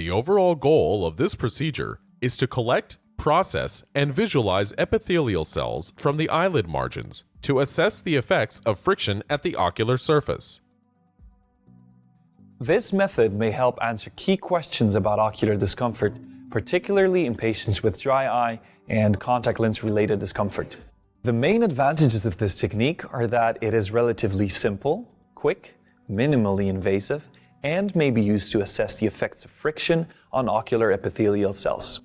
The overall goal of this procedure is to collect, process, and visualize epithelial cells from the eyelid margins to assess the effects of friction at the ocular surface. This method may help answer key questions about ocular discomfort, particularly in patients with dry eye and contact lens-related discomfort. The main advantages of this technique are that it is relatively simple, quick, minimally invasive, and may be used to assess the effects of friction on ocular epithelial cells.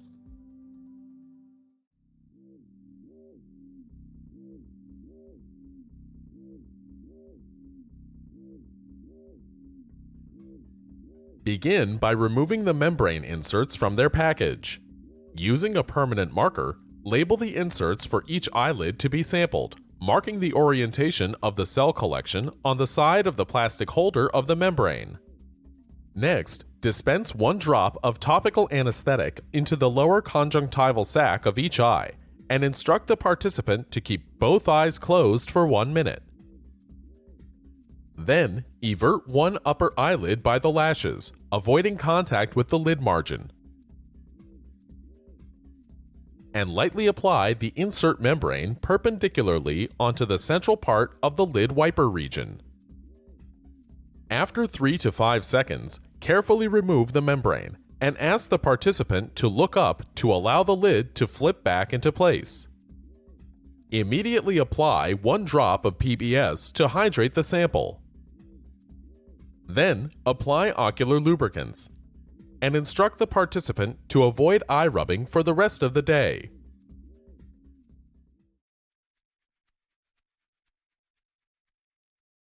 Begin by removing the membrane inserts from their package. Using a permanent marker, label the inserts for each eyelid to be sampled, marking the orientation of the cell collection on the side of the plastic holder of the membrane. Next, dispense 1 drop of topical anesthetic into the lower conjunctival sac of each eye and instruct the participant to keep both eyes closed for 1 minute. Then, evert 1 upper eyelid by the lashes, avoiding contact with the lid margin, and lightly apply the insert membrane perpendicularly onto the central part of the lid wiper region. After 3 to 5 seconds, carefully remove the membrane and ask the participant to look up to allow the lid to flip back into place. Immediately apply 1 drop of PBS to hydrate the sample. Then, apply ocular lubricants and instruct the participant to avoid eye rubbing for the rest of the day.